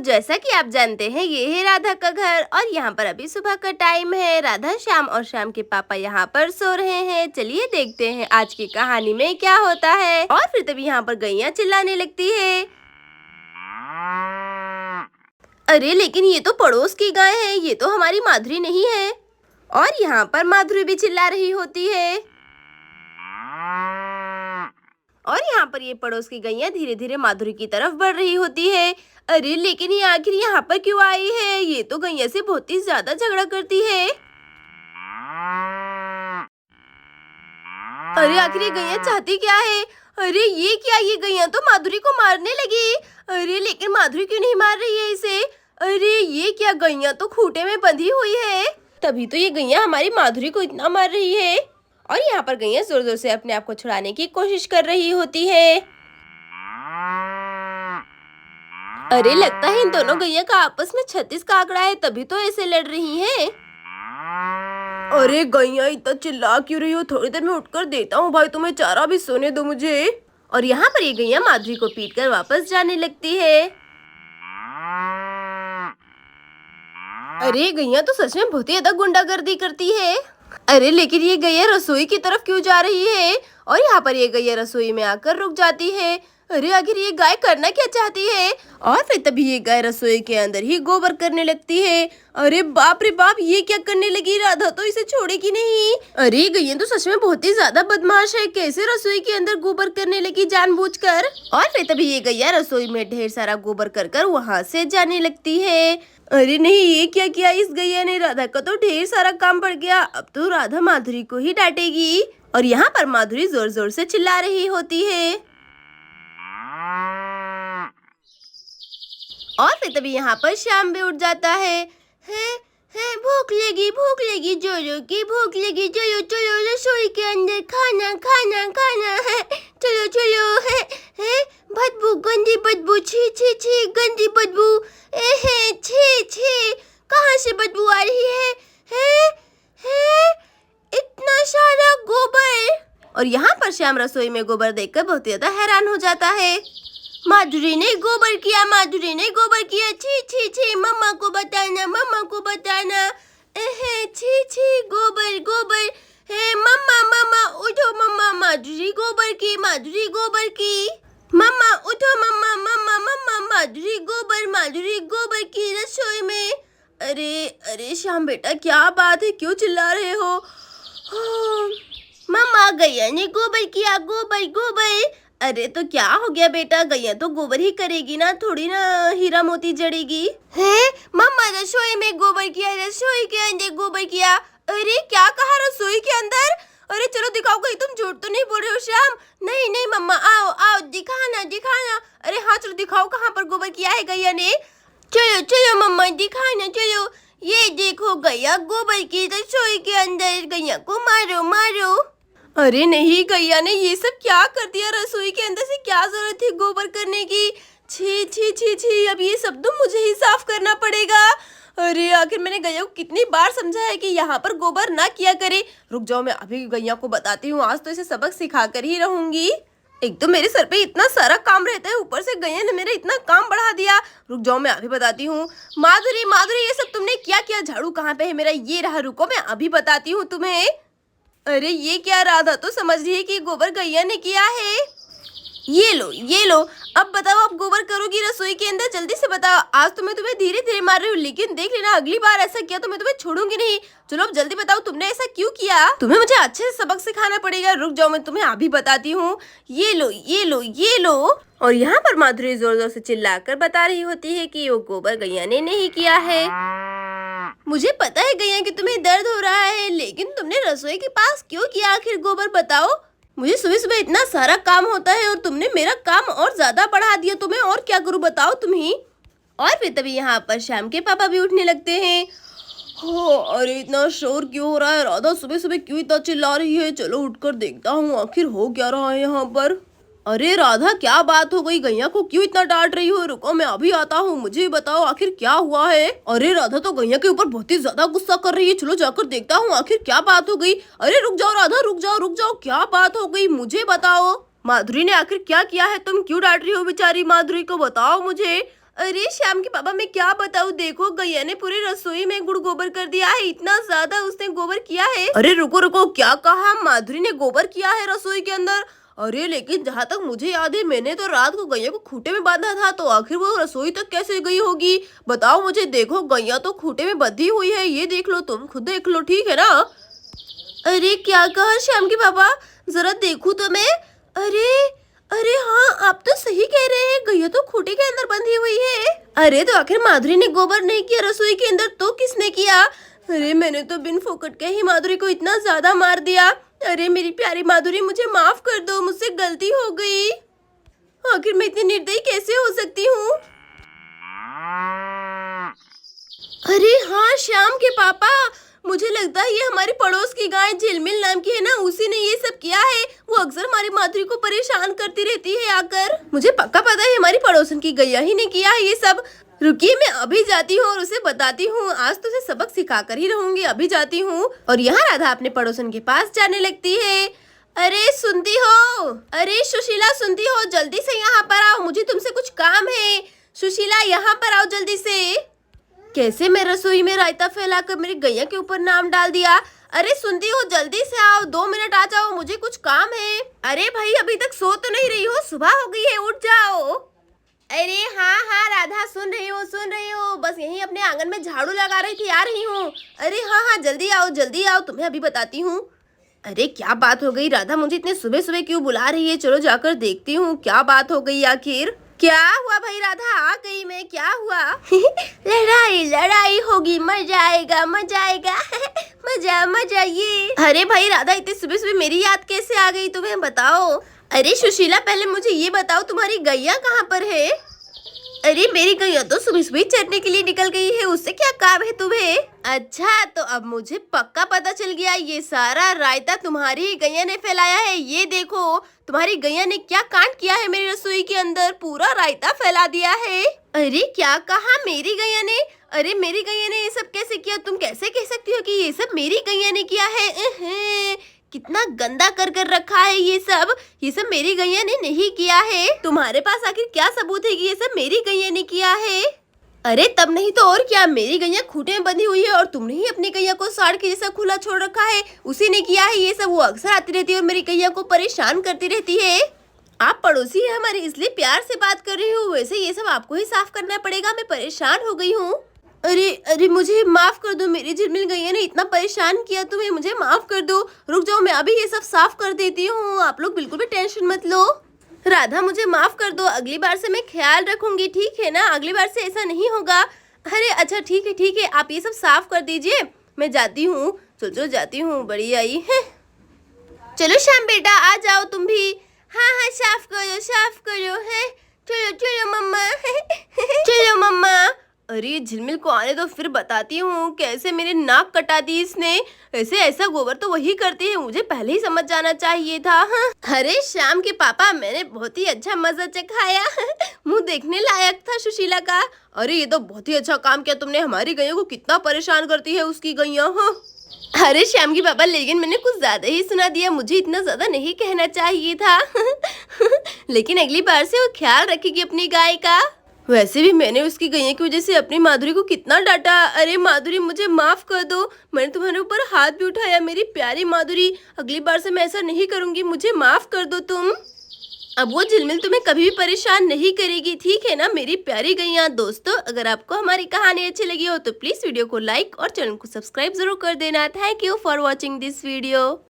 जैसा कि आप जानते हैं ये है राधा का घर और यहाँ पर अभी सुबह का टाइम है। राधा श्याम और श्याम के पापा यहाँ पर सो रहे हैं। चलिए देखते हैं आज की कहानी में क्या होता है। और फिर तभी यहाँ पर गैया चिल्लाने लगती है। अरे लेकिन ये तो पड़ोस की गाय है, ये तो हमारी माधुरी नहीं है। और यहाँ पर माधुरी भी चिल्ला रही होती है। और यहाँ पर ये पड़ोस की गैया धीरे धीरे माधुरी की तरफ बढ़ रही होती है। अरे लेकिन ये आखिर यहाँ पर क्यों आई है? ये तो गैया से बहुत ही ज्यादा झगड़ा करती है। अरे आखिर ये गैया चाहती क्या है? अरे ये क्या, ये गैया तो माधुरी को मारने लगी। अरे लेकिन माधुरी क्यों नहीं मार रही है इसे? अरे ये क्या, गैया तो खूंटे में बंधी हुई है, तभी तो ये गैया हमारी माधुरी को इतना मार रही है। और यहाँ पर गैया जोर जोर से अपने आप को छुड़ाने की कोशिश कर रही होती है। अरे लगता है इन दोनों गैया का आपस में 36 का आंकड़ा है, तभी तो ऐसे लड़ रही हैं। अरे गैया इतना चिल्ला क्यों रही हो? थोड़ी देर में उठकर देता हूँ भाई तुम्हें चारा, भी सोने दो मुझे। और यहाँ पर ये गैया माधुरी को पीटकर वापस जाने लगती है। अरे गैया तो सच में बहुत ही ज्यादा गुंडागर्दी करती है। अरे लेकिन ये गैया रसोई की तरफ क्यों जा रही है? और यहाँ पर ये गैया रसोई में आकर रुक जाती है। अरे आखिर ये गाय करना क्या चाहती है? और फिर तभी ये गाय रसोई के अंदर ही गोबर करने लगती है। अरे बाप रे बाप, ये क्या करने लगी? राधा तो इसे छोड़ेगी नहीं। अरे गैया तो सच में बहुत ही ज्यादा बदमाश है, कैसे रसोई के अंदर गोबर करने लगी जानबूझकर। और फिर तभी ये गैया रसोई में ढेर सारा गोबर कर वहाँ से जाने लगती है। अरे नहीं, ये क्या किया इस गैया ने? राधा का तो ढेर सारा काम पड़ गया, अब तो राधा माधुरी को ही डांटेगी। और यहाँ पर माधुरी जोर जोर से चिल्ला रही होती है। और फिर तभी यहाँ पर श्याम भी उठ जाता है। भूख लगी जोरो की भूख लगी, चलो चलो रसोई के अंदर खाना खाना खाना है, चलो चलो। है बदबू, गंदी बदबू, छी छी छी गंदी बदबू, छी छी, कहाँ से बदबू आ रही है? इतना सारा गोबर। और यहाँ पर श्याम रसोई में गोबर देखकर बहुत ज्यादा हैरान हो जाता है। माधुरी ने गोबर किया, माधुरी ने गोबर किया, छी छी छी, मम्मा को बताना, मम्मा को बताना। छी छी, गोबर गोबर है। मम्मा मम्मा उठो, मम्मा माधुरी गोबर की, माधुरी गोबर की। मम्मा उठो, मम्मा मम्मा मम्मा माधुरी गोबर की रसोई में। अरे अरे श्याम बेटा, क्या बात है, क्यों चिल्ला रहे हो? मम्मा गैया ने गोबर किया, गोबर गोबर। अरे तो क्या हो गया बेटा, गैया तो गोबर ही करेगी ना, थोड़ी ना हीरा मोती जड़ेगी। है मम्मा रसोई में गोबर किया, रसोई के अंदर गोबर किया। अरे क्या कहा, रसोई के अंदर? अरे चलो दिखाओ, कहीं तुम झूठ तो नहीं बोल रहे हो श्याम? नहीं नहीं मम्मा, आओ आओ दिखाना दिखाना। अरे हाँ चलो दिखाओ, कहाँ पर गोबर किया है गैया ने? चलो चलो मम्मा दिखाना, चलो। ये देखो गैया गोबर की रसोई के अंदर, गैया को मारो मारो। अरे नहीं, गैया ने ये सब क्या कर दिया? रसोई के अंदर से क्या जरूरत थी गोबर करने की? छी छी छी छी, अब ये सब तो मुझे ही साफ करना पड़ेगा। अरे आखिर मैंने गैया को कितनी बार समझाया है कि यहाँ पर गोबर ना किया करे। रुक जाओ, मैं अभी गैया को बताती हूँ, आज तो इसे सबक सिखा कर ही रहूंगी। एक तो मेरे सर पे इतना सारा काम रहता है, ऊपर से गैया ने मेरा इतना काम बढ़ा दिया। रुक जाओ, मैं अभी बताती हूँ। माधुरी माधुरी, ये सब तुमने क्या किया? झाड़ू कहाँ पे है मेरा? ये रहा, रुको मैं अभी बताती हूँ तुम्हें। अरे ये क्या, राधा तो समझ रही है कि गोबर गैया ने किया है। ये लो, अब बताओ, आप गोबर करोगी रसोई के अंदर? जल्दी से बताओ। आज तो मैं तुम्हें धीरे धीरे मार रही हूँ, लेकिन देख लेना अगली बार ऐसा किया तो मैं तुम्हें छोड़ूंगी नहीं। चलो अब जल्दी बताओ, तुमने ऐसा क्यों किया? तुम्हें मुझे अच्छे से सबक सिखाना पड़ेगा। रुक जाओ, मैं तुम्हें अभी बताती हूँ। ये लो। और यहाँ पर माधुरी जोर जोर से चिल्लाकर बता रही होती है कि वो गोबर गैया ने नहीं किया है। मुझे पता है गैया कि तुम्हें दर्द हो रहा है, लेकिन तुमने रसोई के पास क्यों किया आखिर गोबर? बताओ मुझे। सुबह सुबह इतना सारा काम होता है और तुमने मेरा काम और ज्यादा बढ़ा दिया, तुम्हें और क्या करूं बताओ तुम ही। और फिर तभी यहाँ पर श्याम के पापा भी उठने लगते हैं। अरे इतना शोर क्यों हो रहा है? राधा सुबह सुबह क्यों इतना चिल्ला रही है? चलो उठकर देखता हूँ आखिर हो क्या रहा है यहाँ पर। अरे राधा क्या बात हो गई? गैया को क्यों इतना डांट रही हो? रुको मैं अभी आता हूँ, मुझे बताओ आखिर क्या हुआ है। अरे राधा तो गैया के ऊपर बहुत ही ज्यादा गुस्सा कर रही है, चलो जाकर देखता हूँ आखिर क्या बात हो गई। अरे रुक जाओ राधा, रुक जाओ, क्या बात हो गई मुझे बताओ। माधुरी ने आखिर क्या किया है? तुम क्यों डांट रही हो बेचारी माधुरी को? बताओ मुझे। अरे श्याम के पापा मैं क्या बताऊँ, देखो गैया ने पूरी रसोई में गुड़ गोबर कर दिया है, इतना ज्यादा उसने गोबर किया है। अरे रुको रुको, क्या कहा? माधुरी ने गोबर किया है रसोई के अंदर? अरे लेकिन जहाँ तक मुझे याद है मैंने तो रात को गैया को खूंटे में बांधा था, तो आखिर वो रसोई तक कैसे गई होगी? बताओ मुझे। देखो गैया तो खूंटे में बंधी हुई है, ये देख लो, तुम खुद देख लो, ठीक है ना? अरे क्या कहा श्याम के पापा? जरा देखूं तो मैं। अरे अरे हाँ, आप तो सही कह रहे हैं, गैया तो खूंटे के अंदर बंधी हुई है। अरे तो आखिर माधुरी ने गोबर नहीं किया रसोई के अंदर, तो किसने किया? अरे मैंने तो बिन फोकट के ही माधुरी को इतना ज्यादा मार दिया। अरे मेरी प्यारी माधुरी, मुझे माफ कर दो, मुझसे गलती हो गई। आखिर मैं इतनी निर्दयी कैसे हो सकती हूँ? अरे हाँ श्याम के पापा, मुझे लगता है ये हमारी पड़ोस की गाय झिलमिल नाम की है ना, उसी ने ये सब किया है। वो अक्सर हमारी माधुरी को परेशान करती रहती है आकर। मुझे पक्का पता है हमारी पड़ोसन की गैया ही ने किया है ये सब। रुकिए, मैं अभी जाती हूँ और उसे बताती हूँ। आज तो उसे सबक सिखा कर ही रहूंगी, अभी जाती हूँ। और यहाँ राधा अपने पड़ोसन के पास जाने लगती है। अरे सुनती हो? अरे सुशीला सुनती हो? जल्दी से यहाँ पर आओ, मुझे तुमसे कुछ काम है। सुशीला यहाँ पर आओ जल्दी से। कैसे मैं रसोई में रायता फैलाकर मेरी गैया के ऊपर नाम डाल दिया? अरे सुनती हो? जल्दी से आओ, 2 मिनट आ जाओ, मुझे कुछ काम है। अरे भाई अभी तक सो तो नहीं रही हो? सुबह हो गई है, उठ जाओ। अरे हाँ हाँ राधा, सुन रही हूँ, बस यहीं अपने आंगन में झाड़ू लगा रही थी, आ रही हूँ। अरे हाँ हाँ जल्दी आओ, तुम्हें अभी बताती हूँ। अरे क्या बात हो गई राधा, मुझे इतने सुबह सुबह क्यों बुला रही है? चलो जाकर देखती हूँ क्या बात हो गई आखिर। क्या हुआ भाई राधा? आ गई मैं, क्या हुआ? लड़ाई होगी, मजा आएगा मजा ये। अरे भाई राधा, इतने सुबह सुबह मेरी याद कैसे आ गई तुम्हें, बताओ। अरे सुशीला, पहले मुझे ये बताओ तुम्हारी गैया कहाँ पर है? अरे मेरी गैया तो सुबह सुबह चरने के लिए निकल गई है, उससे क्या काम है तुम्हें? अच्छा, तो अब मुझे पक्का पता चल गया, ये सारा रायता तुम्हारी गैया ने फैलाया है। ये देखो तुम्हारी गैया ने क्या कांड किया है मेरी रसोई के अंदर, पूरा रायता फैला दिया है। अरे क्या कहा? मेरी गैया ने? अरे मेरी गैया ने ये सब कैसे किया? तुम कैसे कह सकती हो कि ये सब मेरी गैया ने किया है? कितना गंदा कर रखा है ये सब मेरी गैया ने नहीं किया है। तुम्हारे पास आखिर क्या सबूत है कि ये सब मेरी गैया ने किया है? अरे तब नहीं तो और क्या, मेरी गैया खूंटे में बंधी हुई है और तुमने ही अपनी गैया को साड़ के जैसा खुला छोड़ रखा है, उसी ने किया है ये सब। वो अक्सर आती रहती है और मेरी गैया को परेशान करती रहती है। आप पड़ोसी है हमारे, इसलिए प्यार से बात कर रही हूँ, वैसे ये सब आपको ही साफ करना पड़ेगा, मैं परेशान हो गई हूँ। अरे मुझे माफ कर दो, मेरी झिलमिल गैया ने इतना परेशान किया तुम्हें, मुझे माफ कर दो। रुक जाओ, मैं अभी ये सब साफ कर देती हूँ, आप लोग बिल्कुल भी टेंशन मत लो। राधा मुझे माफ कर दो, अगली बार से मैं ख्याल रखूंगी, ठीक है ना? अगली बार से ऐसा नहीं होगा। अरे अच्छा ठीक है, आप ये सब साफ कर दीजिए, मैं जाती हूँ। चलो जाती हूँ, बड़ी आई है। चलो श्याम बेटा आ जाओ तुम भी। हाँ साफ करो है। चलो मम्मा चलो मम्मा। अरे झिलमिल को आने दो, फिर बताती हूँ कैसे मेरे नाक कटा दी इसने। ऐसा गोबर तो वही करती है, मुझे पहले ही समझ जाना चाहिए था। अरे श्याम के पापा, मैंने बहुत ही अच्छा मजा चखाया। मुंह देखने लायक था सुशीला का। अरे ये तो बहुत ही अच्छा काम किया तुमने, हमारी गैया को कितना परेशान करती है उसकी गैया। अरे श्याम की पापा, लेकिन मैंने कुछ ज्यादा ही सुना दिया, मुझे इतना ज्यादा नहीं कहना चाहिए था। लेकिन अगली बार से वो ख्याल रखेगी अपनी गाय का। वैसे भी मैंने उसकी गैया की वजह से अपनी माधुरी को कितना डांटा। अरे माधुरी मुझे माफ कर दो, मैंने तुम्हारे ऊपर हाथ भी उठाया, मेरी प्यारी माधुरी। अगली बार से मैं ऐसा नहीं करूंगी, मुझे माफ कर दो तुम। अब वो झिलमिल तुम्हें कभी भी परेशान नहीं करेगी, ठीक है ना मेरी प्यारी गैया। दोस्तों, अगर आपको हमारी कहानी अच्छी लगी हो तो प्लीज वीडियो को लाइक और चैनल को सब्सक्राइब जरूर कर देना। Thank you for watching this video.